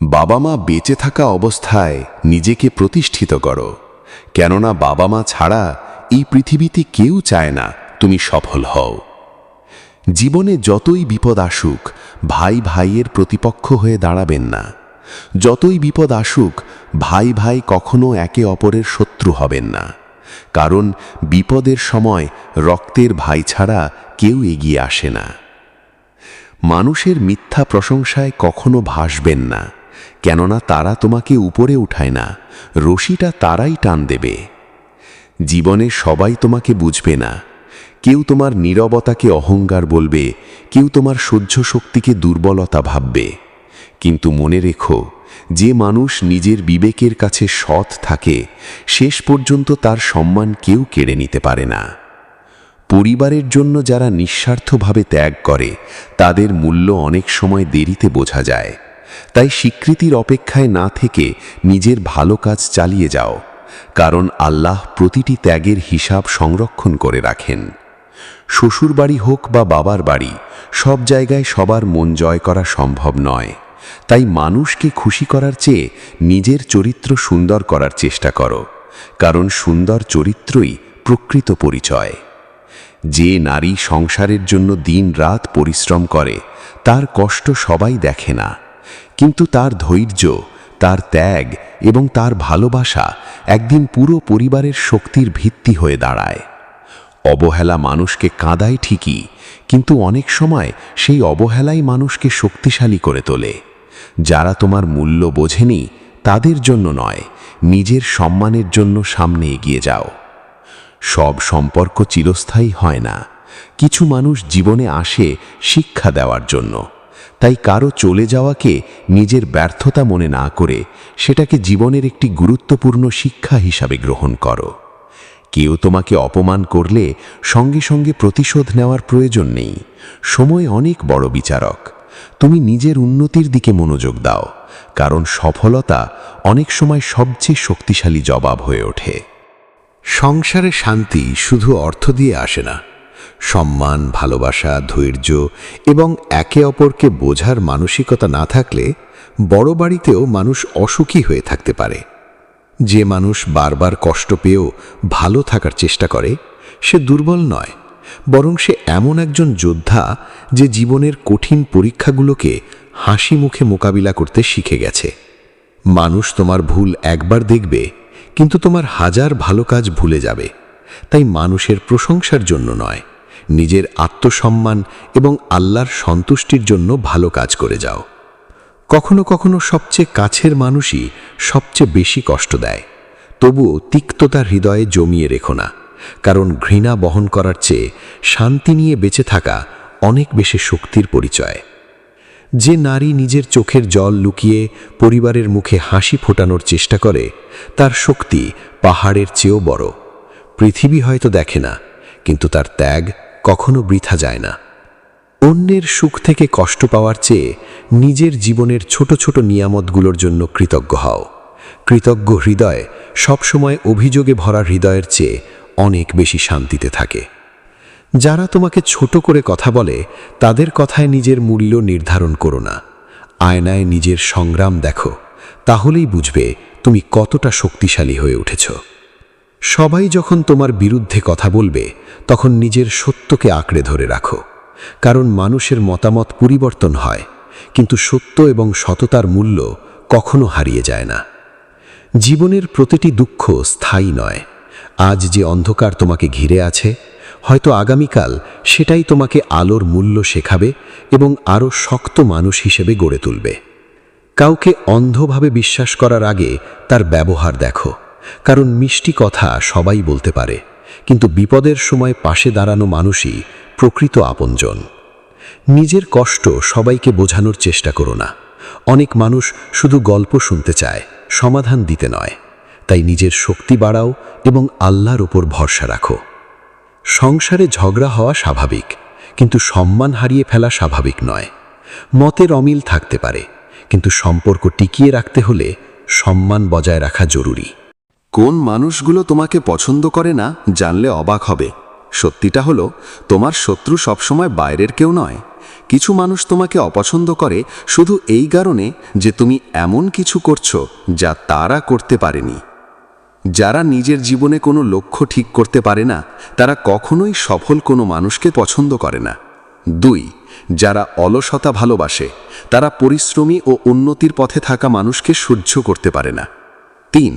বাবা মা বেঁচে থাকা অবস্থায় নিজেকে প্রতিষ্ঠিত করো, কেননা বাবা মা ছাড়া এই পৃথিবীতে কেউ চায় না তুমি সফল হও। জীবনে যতই বিপদ আসুক ভাই ভাইয়ের প্রতিপক্ষ হয়ে দাঁড়াবেন না। যতই বিপদ আসুক ভাই ভাই কখনো একে অপরের শত্রু হবেন না, কারণ বিপদের সময় রক্তের ভাই ছাড়া কেউ এগিয়ে আসে না। মানুষের মিথ্যা প্রশংসায় কখনো ভাসবেন না, কেননা তারা তোমাকে উপরে উঠায় না, রশিটা তারাই টান দেবে। জীবনে সবাই তোমাকে বুঝবে না। কেউ তোমার নীরবতাকে অহংকার বলবে, কেউ তোমার সহ্য শক্তিকে দুর্বলতা ভাববে। কিন্তু মনে রেখো, যে মানুষ নিজের বিবেকের কাছে সৎ থাকে শেষ পর্যন্ত তার সম্মান কেউ কেড়ে নিতে পারে না। পরিবারের জন্য যারা নিঃস্বার্থভাবে ত্যাগ করে তাদের মূল্য অনেক সময় দেরিতে বোঝা যায়। তাই স্বীকৃতির অপেক্ষায় না থেকে নিজের ভালো কাজ চালিয়ে যাও, কারণ আল্লাহ প্রতিটি ত্যাগের হিসাব সংরক্ষণ করে রাখেন। শ্বশুরবাড়ি হোক বা বাবার বাড়ি, সব জায়গায় সবার মন জয় করা সম্ভব নয়। তাই মানুষকে খুশি করার চেয়ে নিজের চরিত্র সুন্দর করার চেষ্টা করো, কারণ সুন্দর চরিত্রই প্রকৃত পরিচয়। যে নারী সংসারের জন্য দিন রাত পরিশ্রম করে তার কষ্ট সবাই দেখে না, কিন্তু তার ধৈর্য, তার ত্যাগ এবং তার ভালোবাসা একদিন পুরো পরিবারের শক্তির ভিত্তি হয়ে দাঁড়ায়। অবহেলা মানুষকে কাঁদায় ঠিকই, কিন্তু অনেক সময় সেই অবহেলাই মানুষকে শক্তিশালী করে তোলে। যারা তোমার মূল্য বোঝেনি তাদের জন্য নয়, নিজের সম্মানের জন্য সামনে এগিয়ে যাও। সব সম্পর্ক চিরস্থায়ী হয় না। কিছু মানুষ জীবনে আসে শিক্ষা দেওয়ার জন্য। তাই কারো চলে যাওয়াকে নিজের ব্যর্থতা মনে না করে সেটাকে জীবনের একটি গুরুত্বপূর্ণ শিক্ষা হিসাবে গ্রহণ করো। কেউ তোমাকে অপমান করলে সঙ্গে সঙ্গে প্রতিশোধ নেওয়ার প্রয়োজন নেই। সময় অনেক বড় বিচারক। তুমি নিজের উন্নতির দিকে মনোযোগ দাও, কারণ সফলতা অনেক সময় সবচেয়ে শক্তিশালী জবাব হয়ে ওঠে। সংসারে শান্তি শুধু অর্থ দিয়ে আসে না। সম্মান, ভালোবাসা, ধৈর্য এবং একে অপরকে বোঝার মানসিকতা না থাকলে বড় বাড়িতেও মানুষ অসুখী হয়ে থাকতে পারে। যে মানুষ বারবার কষ্ট পেয়েও ভালো থাকার চেষ্টা করে সে দুর্বল নয়, বরং সে এমন একজন যোদ্ধা যে জীবনের কঠিন পরীক্ষাগুলোকে হাসি মুখে মোকাবিলা করতে শিখে গেছে। মানুষ তোমার ভুল একবার দেখবে, কিন্তু তোমার হাজার ভালো কাজ ভুলে যাবে। তাই মানুষের প্রশংসার জন্য নয়, নিজের আত্মসম্মান এবং আল্লাহর সন্তুষ্টির জন্য ভালো কাজ করে যাও। কখনো কখনো সবচেয়ে কাছের মানুষই সবচেয়ে বেশি কষ্ট দেয়। তবুও তিক্ততা হৃদয়ে জমিয়ে রেখো না, কারণ ঘৃণা বহন করার চেয়ে শান্তি নিয়ে বেঁচে থাকা অনেক বেশি শক্তির পরিচয়। যে নারী নিজের চোখের জল লুকিয়ে পরিবারের মুখে হাসি ফোটানোর চেষ্টা করে তার শক্তি পাহাড়ের চেয়েও বড়। পৃথিবী হয়তো দেখে না, কিন্তু তার ত্যাগ কখনো বৃথা যায় না। অন্যের সুখ থেকে কষ্ট পাওয়ার চেয়ে নিজের জীবনের ছোট ছোট নিয়ামতগুলোর জন্য কৃতজ্ঞ হও। কৃতজ্ঞ হৃদয় সবসময় অভিযোগে ভরা হৃদয়ের চেয়ে অনেক বেশি শান্তিতে থাকে। যারা তোমাকে ছোট করে কথা বলে তাদের কথায় নিজের মূল্য নির্ধারণ করো না। আয়নায় নিজের সংগ্রাম দেখো, তাহলেই বুঝবে তুমি কতটা শক্তিশালী হয়ে উঠেছ। সবাই যখন তোমার বিরুদ্ধে কথা বলবে তখন নিজের সত্যকে আঁকড়ে ধরে রাখো, কারণ মানুষের মতামত পরিবর্তন হয়, কিন্তু সত্য এবং সততার মূল্য কখনো হারিয়ে যায় না। জীবনের প্রতিটি দুঃখ স্থায়ী নয়। আজ যে অন্ধকার তোমাকে ঘিরে আছে, হয়তো আগামীকাল সেটাই তোমাকে আলোর মূল্য শেখাবে এবং আরও শক্ত মানুষ হিসেবে গড়ে তুলবে। কাউকে অন্ধভাবে বিশ্বাস করার আগে তার ব্যবহার দেখো, কারণ মিষ্টি কথা সবাই বলতে পারে, কিন্তু বিপদের সময় পাশে দাঁড়ানো মানুষই প্রকৃত আপনজন। নিজের কষ্ট সবাইকে বোঝানোর চেষ্টা করো না। অনেক মানুষ শুধু গল্প শুনতে চায়, সমাধান দিতে নয়। তাই নিজের শক্তি বাড়াও এবং আল্লাহর উপর ভরসা রাখো। সংসারে ঝগড়া হওয়া স্বাভাবিক, কিন্তু সম্মান হারিয়ে ফেলা স্বাভাবিক নয়। মতের অমিল থাকতে পারে, কিন্তু সম্পর্ক টিকিয়ে রাখতে হলে সম্মান বজায় রাখা জরুরি। কোন মানুষগুলো তোমাকে পছন্দ করে না জানলে অবাক হবে। সত্যিটা হলো, তোমার শত্রু সবসময় বাইরের কেউ নয়। কিছু মানুষ তোমাকে অপছন্দ করে শুধু এই কারণে যে তুমি এমন কিছু করছো যা তারা করতে পারেনি। যারা নিজের জীবনে কোনো লক্ষ্য ঠিক করতে পারে না, তারা কখনোই সফল কোনো মানুষকে পছন্দ করে না। 2. যারা অলসতা ভালোবাসে, তারা পরিশ্রমী ও উন্নতির পথে থাকা মানুষকে সহ্য করতে পারে না। 3.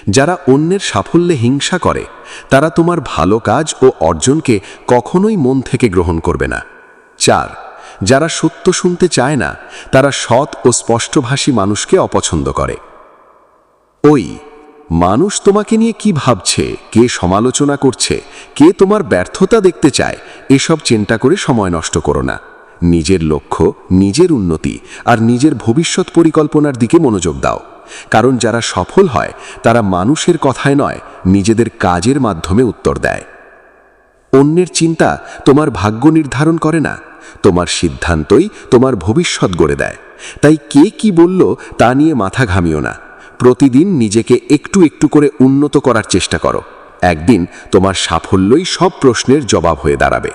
যারা অন্যের সাফল্যে হিংসা করে, তারা তোমার ভালো কাজ ও অর্জনকে কখনোই মন থেকে গ্রহণ করবে না। 4. যারা সত্য শুনতে চায় না, তারা সৎ ও স্পষ্টভাষী মানুষকে অপছন্দ করে। ওই মানুষ তোমাকে নিয়ে কি ভাবছে, কে সমালোচনা করছে, কে তোমার ব্যর্থতা দেখতে চায়, এসব চিন্তা করে সময় নষ্ট করো না। নিজের লক্ষ্য, নিজের উন্নতি আর নিজের ভবিষ্যৎ পরিকল্পনার দিকে মনোযোগ দাও। কারণ যারা সফল হয় তারা মানুষের কথায় নয়, নিজেদের কাজের মাধ্যমে উত্তর দেয়। অন্যের চিন্তা তোমার ভাগ্য নির্ধারণ করে না, তোমার সিদ্ধান্তই তোমার ভবিষ্যৎ গড়ে দেয়। তাই কে কি বলল তা নিয়ে মাথা ঘামিও না। প্রতিদিন নিজেকে একটু একটু করে উন্নত করার চেষ্টা করো। একদিন তোমার সাফল্যই সব প্রশ্নের জবাব হয়ে দাঁড়াবে।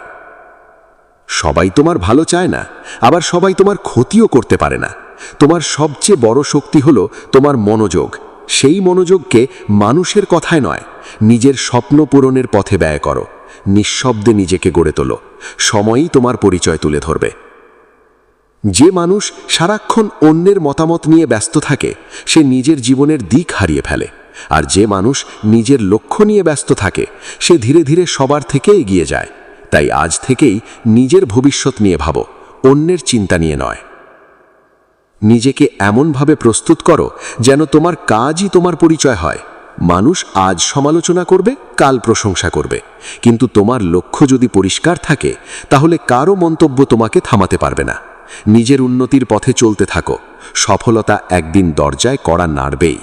সবাই তোমার ভালো চায় না, আবার সবাই তোমার ক্ষতিও করতে পারে না। তোমার সবচেয়ে বড় শক্তি হলো তোমার মনোযোগ। সেই মনোযোগকে মানুষের কথায় নয়, নিজের স্বপ্ন পূরণের পথে ব্যয় করো। নিঃশব্দে নিজেকে গড়ে তোলো, সময়ই তোমার পরিচয় তুলে ধরবে। যে মানুষ সারাক্ষণ অন্যের মতামত নিয়ে ব্যস্ত থাকে, সে নিজের জীবনের দিক হারিয়ে ফেলে। আর যে মানুষ নিজের লক্ষ্য নিয়ে ব্যস্ত থাকে, সে ধীরে ধীরে সবার থেকে এগিয়ে যায়। তাই আজ থেকেই নিজের ভবিষ্যৎ নিয়ে ভাবো, অন্যের চিন্তা নিয়ে নয়। নিজেকে এমনভাবে প্রস্তুত করো যেন তোমার কাজই তোমার পরিচয় হয়। মানুষ আজ সমালোচনা করবে, কাল প্রশংসা করবে, কিন্তু তোমার লক্ষ্য যদি পরিষ্কার থাকে, তাহলে কারো মন্তব্য তোমাকে থামাতে পারবে না। নিজের উন্নতির পথে চলতে থাকো, সফলতা একদিন দরজায় কড়া নাড়বেই।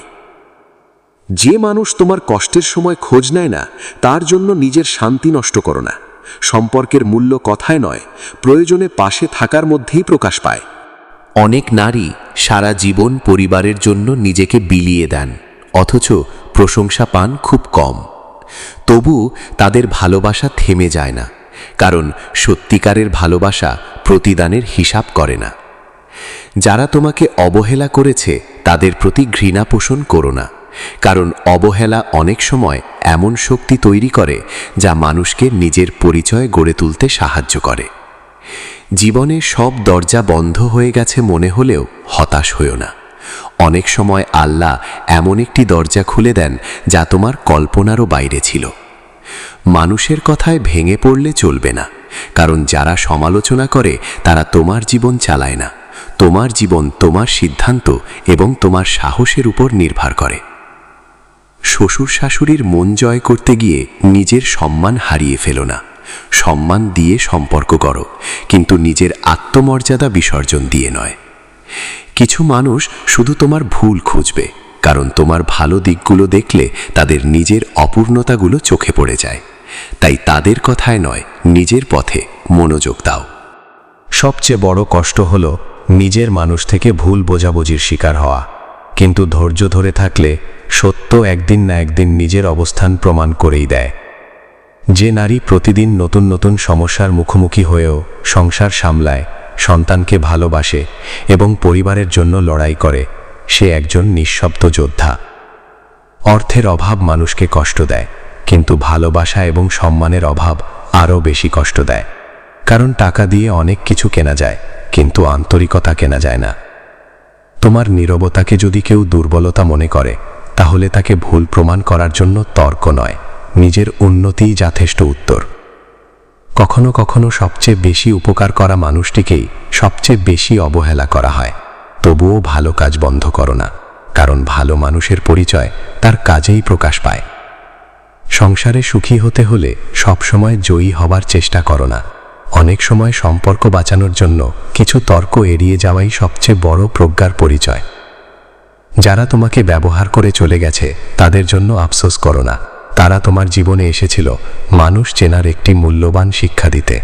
যে মানুষ তোমার কষ্টের সময় খোঁজ নেয় না, তার জন্য নিজের শান্তি নষ্ট করো না। সম্পর্কের মূল্য কথায় নয়, প্রয়োজনে পাশে থাকার মধ্যেই প্রকাশ পায়। অনেক নারী সারা জীবন পরিবারের জন্য নিজেকে বিলিয়ে দেন, অথচ প্রশংসা পান খুব কম। তবু তাদের ভালোবাসা থেমে যায় না, কারণ সত্যিকারের ভালোবাসা প্রতিদানের হিসাব করে না। যারা তোমাকে অবহেলা করেছে তাদের প্রতি ঘৃণা পোষণ করো না, কারণ অবহেলা অনেক সময় এমন শক্তি তৈরি করে যা মানুষকে নিজের পরিচয় গড়ে তুলতে সাহায্য করে। জীবনে সব দরজা বন্ধ হয়ে গেছে মনে হলেও হতাশ হইও না। অনেক সময় আল্লাহ এমন একটি দরজা খুলে দেন যা তোমার কল্পনারও বাইরে ছিল। মানুষের কথায় ভেঙে পড়লে চলবে না, কারণ যারা সমালোচনা করে তারা তোমার জীবন চালায় না। তোমার জীবন তোমার সিদ্ধান্ত এবং তোমার সাহসের উপর নির্ভর করে। শ্বশুর শাশুড়ির মন জয় করতে গিয়ে নিজের সম্মান হারিয়ে ফেলো না। সম্মান দিয়ে সম্পর্ক করো, কিন্তু নিজের আত্মমর্যাদা বিসর্জন দিয়ে নয়। কিছু মানুষ শুধু তোমার ভুল খুঁজবে, কারণ তোমার ভালো দিকগুলো দেখলে তাদের নিজের অপূর্ণতাগুলো চোখে পড়ে যায়। তাই তাদের কথায় নয়, নিজের পথে মনোযোগ দাও। সবচেয়ে বড় কষ্ট হলো নিজের মানুষ থেকে ভুল বোঝাবুঝির শিকার হওয়া, কিন্তু ধৈর্য ধরে থাকলে সত্য একদিন না একদিন নিজের অবস্থান প্রমাণ করেই দেয়। যে নারী প্রতিদিন নতুন নতুন সমস্যার মুখোমুখি হয়েও সংসার সামলায়, সন্তানকে ভালোবাসে এবং পরিবারের জন্য লড়াই করে, সে একজন নিঃশব্দ যোদ্ধা। অর্থের অভাব মানুষকে কষ্ট দেয়, কিন্তু ভালোবাসা এবং সম্মানের অভাব আরও বেশি কষ্ট দেয়। কারণ টাকা দিয়ে অনেক কিছু কেনা যায়, কিন্তু আন্তরিকতা কেনা যায় না। তোমার নীরবতাকে যদি কেউ দুর্বলতা মনে করে, তাহলে তাকে ভুল প্রমাণ করার জন্য তর্ক নয়, নিজের উন্নতিই যথেষ্ট উত্তর। কখনো কখনো সবচেয়ে বেশি উপকার করা মানুষটিকেই সবচেয়ে বেশি অবহেলা করা হয়। তবুও ভালো কাজ বন্ধ করো না, কারণ ভালো মানুষের পরিচয় তার কাজেই প্রকাশ পায়। সংসারে সুখী হতে হলে সবসময় জয়ী হবার চেষ্টা করো না। অনেক সময় সম্পর্ক বাঁচানোর জন্য কিছু তর্ক এড়িয়ে যাওয়াই সবচেয়ে বড় প্রজ্ঞার পরিচয়। যারা তোমাকে ব্যবহার করে চলে গেছে তাদের জন্য আফসোস করো না। তারা তোমার জীবনে এসেছিল মানুষ চেনার একটি মূল্যবান শিক্ষা দিতে।